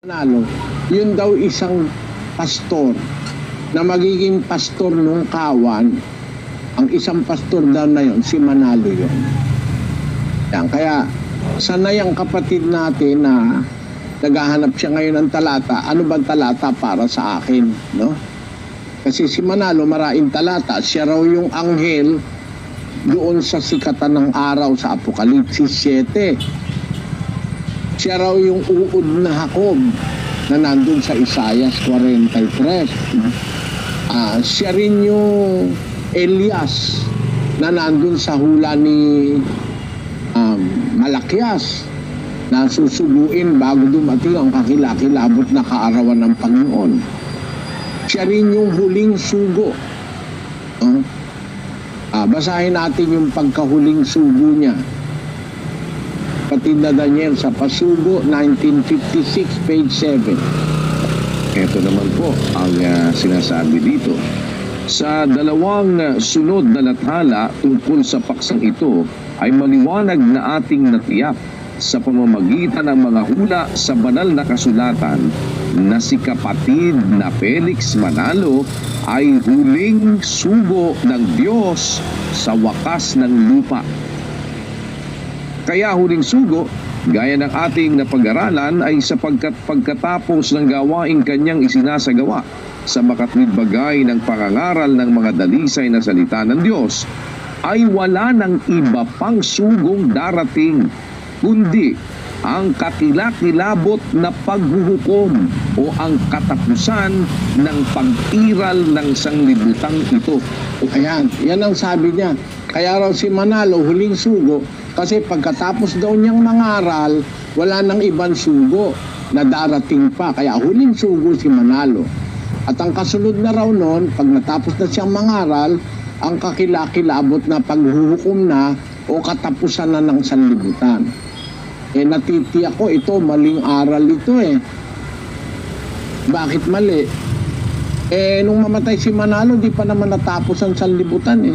Manalo, yun daw isang pastor na magiging pastor nung Kawan. Ang isang pastor daw na yun, si Manalo yun. Yan, kaya sanay ang kapatid natin na naghahanap siya ngayon ng talata. Ano bang talata para sa akin? No? Kasi si Manalo, maraming talata. Siya raw yung anghel doon sa sikatan ng araw sa Apokalipsis 7. Siya raw yung uod na Jacob na nandun sa Isaias 43. Siya rin yung Elias na nandun sa hula ni Malakias na susuguin bago dumating ang kakilakilabot na kaarawan ng Panginoon. Siya rin yung huling sugo. Basahin natin yung pagkahuling sugo niya. Kapatid na Daniel sa Pasugo, 1956, page 7. Ito naman po ang sinasabi dito. Sa dalawang sunod na lathala tungkol sa paksang ito ay maliwanag na ating natiyak sa pamamagitan ng mga hula sa banal na kasulatan na si kapatid na Felix Manalo ay huling sugo ng Diyos sa wakas ng lupa. Kaya huling sugo, gaya ng ating napag-aralan, ay sapagkat pagkatapos ng gawaing kanyang isinasagawa sa makatwid bagay ng pangangaral ng mga dalisay na salita ng Diyos, ay wala ng iba pang sugong darating, kundi ang kakilakilabot na paghuhukom o ang katapusan ng pag-iral ng sanglibutang ito. Ayan, yan ang sabi niya. Kaya raw si Manalo, huling sugo, kasi pagkatapos daw niyang mangaral, wala nang ibang sugo na darating pa. Kaya huling sugo si Manalo. At ang kasunod na raw noon, pag natapos na siyang mangaral, ang kakilakilabot na paghuhukom na o katapusan na ng sanlibutan. Natitiyak ko, ito, maling aral ito Bakit mali? Nung mamatay si Manalo, di pa naman natapos ang sanlibutan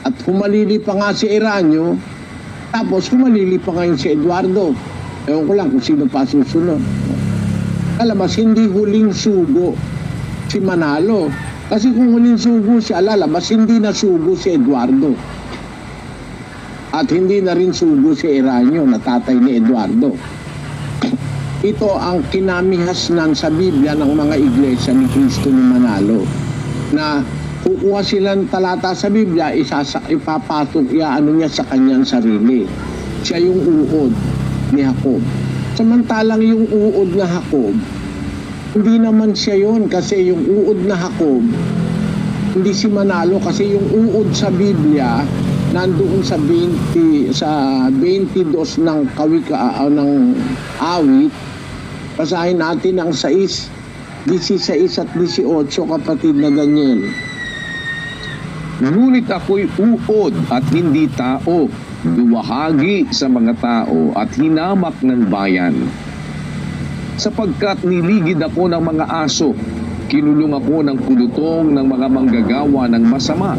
At humalili pa nga si Eranio, tapos humalili pa ngayon si Eduardo. Ewan ko lang kung sino pa susunod. Alabas, hindi huling sugo si Manalo. Kasi kung huling sugo siya, lalabas, hindi na sugo si Eduardo. At hindi na rin sugo si Eranio na tatay ni Eduardo. Ito ang kinamihasnan sa Biblia ng mga iglesia ni Cristo ni Manalo. Na kukuha silang talata sa Biblia, ipapasok niya sa kanyang sarili. Siya yung uod ni Jacob. Samantalang yung uod na Jacob, hindi naman siya yun kasi yung uod na Jacob, hindi si Manalo kasi yung uod sa Biblia, nandoon sa 22 ng ng awit. Basahin natin ang 6, 16 at 18, kapatid na Daniel. Ngunit ako'y uod at hindi tao, duwahagi sa mga tao at hinamak ng bayan. Sapagkat niligid ako ng mga aso, kinulong ako ng kulutong ng mga manggagawa ng masama.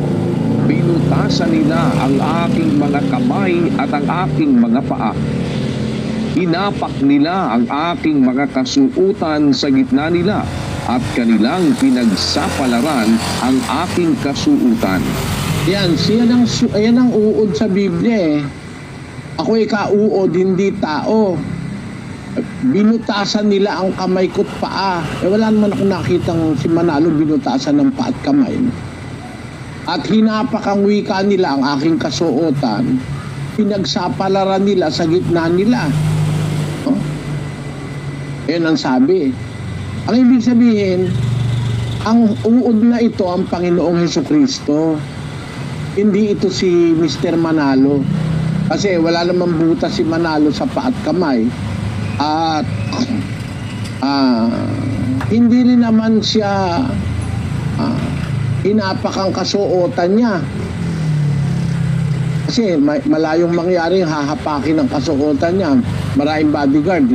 Binutasan nila ang aking mga kamay at ang aking mga paa. Hinapak nila ang aking mga kasuutan sa gitna nila at kanilang pinagsapalaran ang aking kasuutan. Yan, yan ang uod sa Biblia Ako'y kauod, hindi tao. Binutasan nila ang kamay ko't paa. Wala naman ako nakitang si Manalo binutasan ng paa at kamay. At hinapak ang wika nila ang aking kasuotan. Pinagsapalaran nila sa gitna nila. Yan ang sabi. Ang ibig sabihin, ang uod na ito ang Panginoong Hesukristo. Hindi ito si Mr. Manalo. Kasi wala namang butas si Manalo sa paa at kamay. At hindi rin naman siya hinapak ang kasuotan niya. Kasi malayong mangyari hahapakin ang kasuotan niya. Maraming bodyguard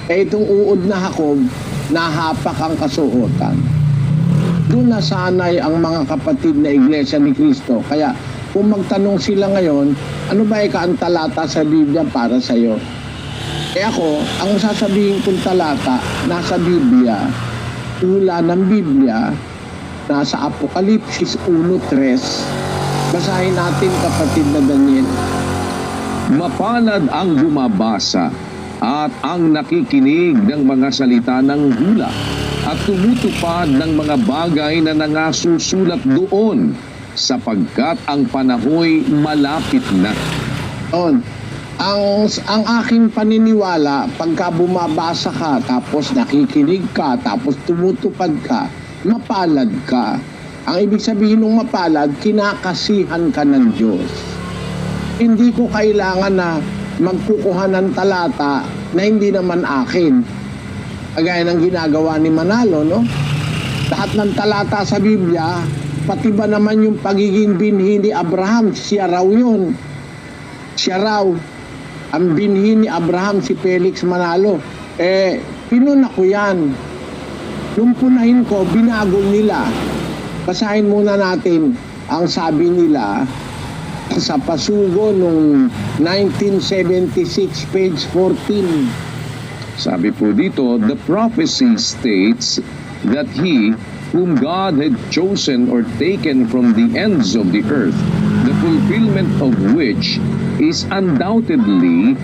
itong uod na Jacob, nahapak ang kasuotan. Doon nasanay ang mga kapatid na iglesia ni Cristo. Kaya kung magtanong sila ngayon, ano ba ang talata sa Biblia para sa'yo? Ako, ang sasabihin kong talata, nasa Biblia, hula ng Biblia, nasa Apokalipsis 1:3. Basahin natin, kapatid na Daniel. Mapalad ang bumabasa at ang nakikinig ng mga salita ng hula at tumutupad ng mga bagay na nangasusulat doon sapagkat ang panahoy malapit na. On. Ang aking paniniwala, pagka bumabasa ka, tapos nakikinig ka, tapos tumutupad ka, mapalad ka. Ang ibig sabihin ng mapalad, kinakasihan ka ng Diyos. Hindi ko kailangan na magkukuha ng talata na hindi naman akin. Kagaya ng ginagawa ni Manalo, no? Lahat ng talata sa Biblia, pati ba naman yung pagiging binhi ni Abraham, siya raw yun. Siya raw. Ang binhi ni Abraham, si Felix Manalo. Pinuna ko yan. Nung punahin ko, binago nila. Basahin muna natin ang sabi nila sa pasugo nung 1976, page 14. Sabi po dito, the prophecy states that he whom God had chosen or taken from the ends of the earth, the fulfillment of which is undoubtedly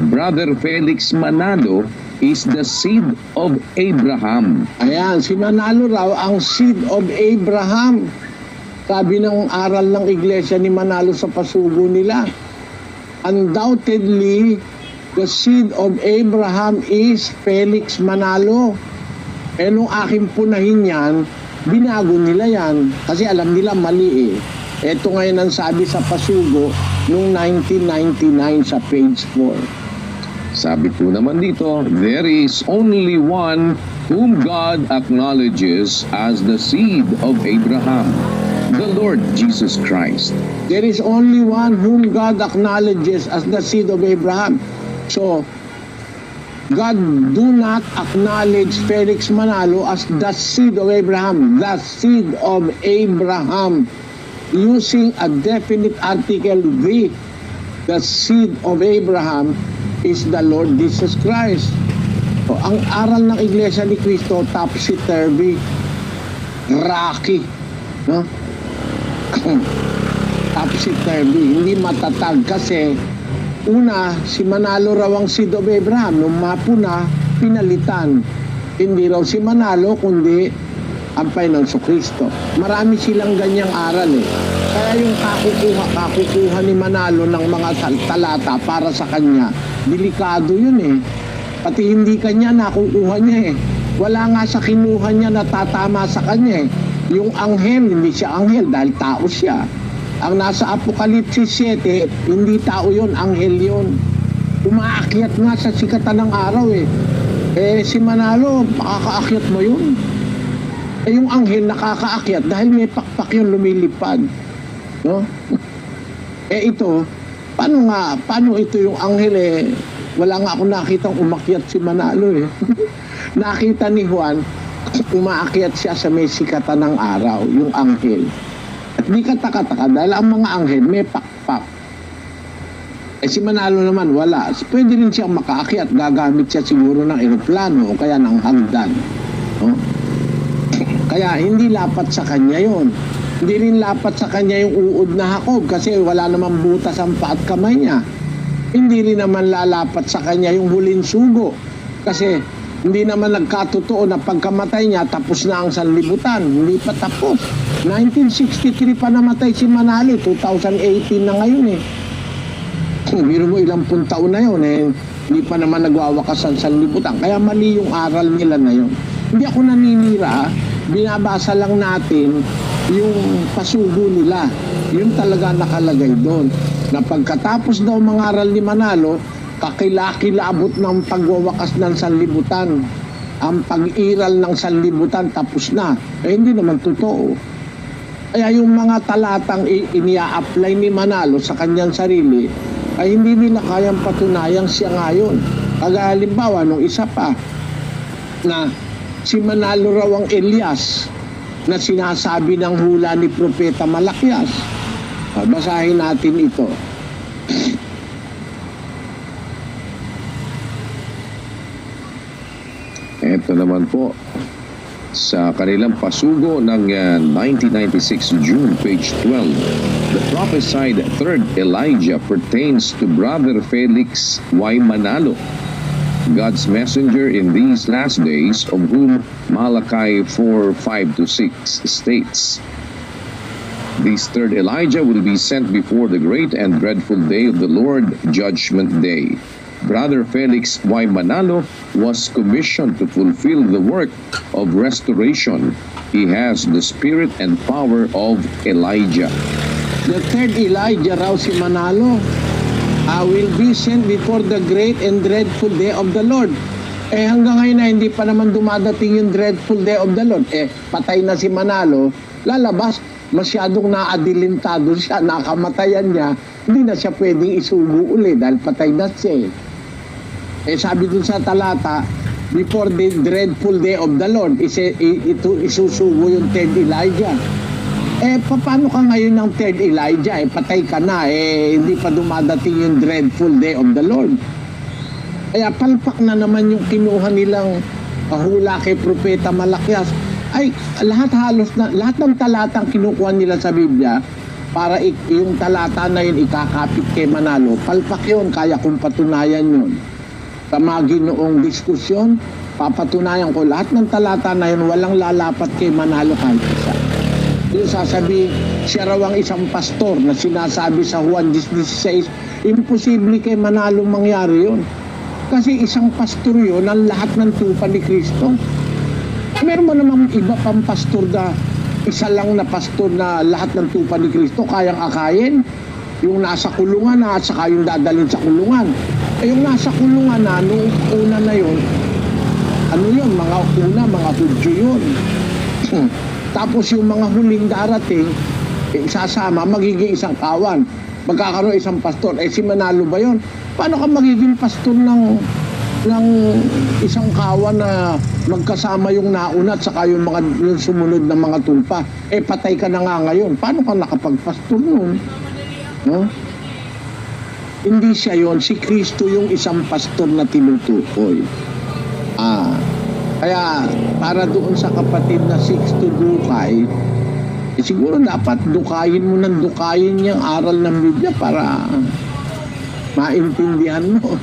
Brother Felix Manalo, is the seed of Abraham. Ayan, si Manalo raw ang seed of Abraham. Sabi ng aral ng iglesia ni Manalo sa pasugo nila. Undoubtedly, the seed of Abraham is Felix Manalo. Nung aking punahin yan, binago nila yan. Kasi alam nila mali eh. Ito ngayon ang sabi sa pasugo noong 1999 sa page 4. Sabi po naman dito, there is only one whom God acknowledges as the seed of Abraham, the Lord Jesus Christ. There is only one whom God acknowledges as the seed of Abraham. So, God do not acknowledge Felix Manalo as the seed of Abraham, the seed of Abraham, using a definite article, the seed of Abraham is the Lord Jesus Christ. So, ang aral ng Iglesia ni Cristo, topsy-turvy, rocky, no? Topsy-turvy, hindi matatag kasi una, si Manalo raw ang seed of Abraham. Nung mapuna, pinalitan. Hindi raw si Manalo, kundi ang Panginoon Kristo. Marami silang ganyang aral eh. Kaya yung kakukuha ni Manalo ng mga talata para sa kanya, delikado yun eh. Pati hindi kanya nakukuha niya eh. Wala nga sa kinuha niya na tatama sa kanya eh. Yung anghel, hindi siya anghel dahil tao siya. Ang nasa Apokalipsis 7, hindi tao yun, anghel yun. Umaakyat nga sa sikatan ng araw eh. Si Manalo, makakaakyat mo yun. Yung anghel nakakaakyat dahil may pakpak yun lumilipad. No? Ito, paano ito yung anghel eh? Wala nga ako nakitang umakyat si Manalo eh. Nakita ni Juan, umaakyat siya sa may sikatan ng araw, yung anghel. At di kataka-taka dahil ang mga anghel may pakpak. Si Manalo naman wala. Pwede rin siyang makaakyat, gagamit siya siguro ng eroplano o kaya ng hagdan. No? Kaya hindi lapat sa kanya yon. Hindi rin lapat sa kanya yung uod na Jacob kasi wala namang butas ang paa at kamay niya. Hindi rin naman lalapat sa kanya yung huling sugo kasi hindi naman nagkatotoo na pagkamatay niya tapos na ang sanlibutan. Hindi pa tapos. 1963 pa namatay si Manalo, 2018 na ngayon eh. Biro mo ilang pung taon na yun eh. Hindi pa naman nagwawakas ang sanlibutan. Kaya mali yung aral nila na yun. Hindi ako naninira, binabasa lang natin yung pasugo nila. Yun talaga nakalagay doon. Na pagkatapos daw mangaral ni Manalo, kakilakilabot ng pagwawakas ng sanlibutan. Ang pag-iral ng sanlibutan tapos na. Hindi naman totoo. Kaya yung mga talatang inia-apply ni Manalo sa kanyang sarili, ay hindi nila kayang patunayang siya ngayon. Kaya halimbawa, nung isa pa, na si Manalo raw ang Elias na sinasabi ng hula ni Propeta Malakias. Basahin natin ito. Ito naman po, sa kanilang pasugo ng 1996 June, page 12, the prophesied third Elijah pertains to Brother Felix Y. Manalo, God's messenger in these last days, of whom Malachi 4:5-6 states, "This third Elijah will be sent before the great and dreadful day of the Lord, Judgment Day." Brother Felix Y. Manalo was commissioned to fulfill the work of restoration. He has the spirit and power of Elijah. The third Elijah raw si Manalo will be sent before the great and dreadful day of the Lord. Hanggang ngayon na hindi pa naman dumadating yung dreadful day of the Lord. Patay na si Manalo, lalabas, masyadong naadilintado siya, nakamatayan niya, hindi na siya pwedeng isugo uli dahil patay na siya. Sabi dun sa talata, before the dreadful day of the Lord, ito isusugo yung third Elijah. Paano ka ngayon ng third Elijah? Patay ka na, hindi pa dumadating yung dreadful day of the Lord. Kaya palpak na naman yung kinuha nilang hula kay Propeta Malakias. Lahat ng talatang kinukuha nila sa Biblia, para yung talata na yun ikakapit kay Manalo, palpak yun, kaya kong patunayan yun. Sa mga ginoong diskusyon, papatunayan ko lahat ng talata na yun, walang lalapat kay Manalo kahit isa. Yung sasabi, siya raw ang isang pastor na sinasabi sa Juan 16, imposible kay Manalo mangyari yun. Kasi isang pastor yun ang lahat ng tupa ni Kristo. Meron mo namang iba pang pastor na isa lang na pastor na lahat ng tupa ni Kristo kayang akayin? Yung nasa kulungan na at saka yung dadalhin sa kulungan. Yung nasa kulungan na, nung una na yun, mga Hudyo yun. Tapos yung mga huling darating, sasama, magiging isang kawan. Magkakaroon isang pastor. Si Manalo ba yun? Paano ka magiging pastor ng isang kawan na magkasama yung nauna at saka yung sumunod na mga tulpa? Patay ka na nga ngayon. Paano ka nakapagpastor nun? No? Hindi siya yon, si Kristo yung isang pastor na tinutukoy. Kaya para doon sa kapatid na Sixto Dukay, siguro dapat dukayin mo ng dukayin yung aral ng Biblia para maintindihan mo.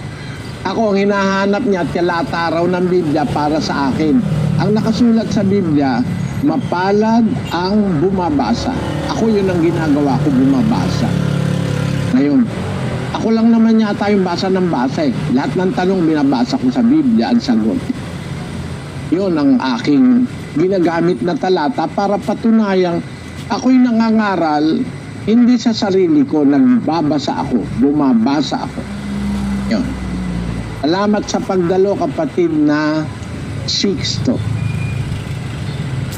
Ako, ang hinahanap niya, talata raw ng Biblia para sa akin. Ang nakasulat sa Biblia, mapalad ang bumabasa. Ako yun ang ginagawa ko, bumabasa. Ngayon, ako lang naman yata yung basa ng basa eh. Lahat ng tanong binabasa ko sa Biblia, ang sagot. Yun ang aking ginagamit na talata para patunayang ako'y nangangaral, hindi sa sarili ko, nagbabasa ako, bumabasa ako. Yun. Salamat sa pagdalo, kapatid na Sixto.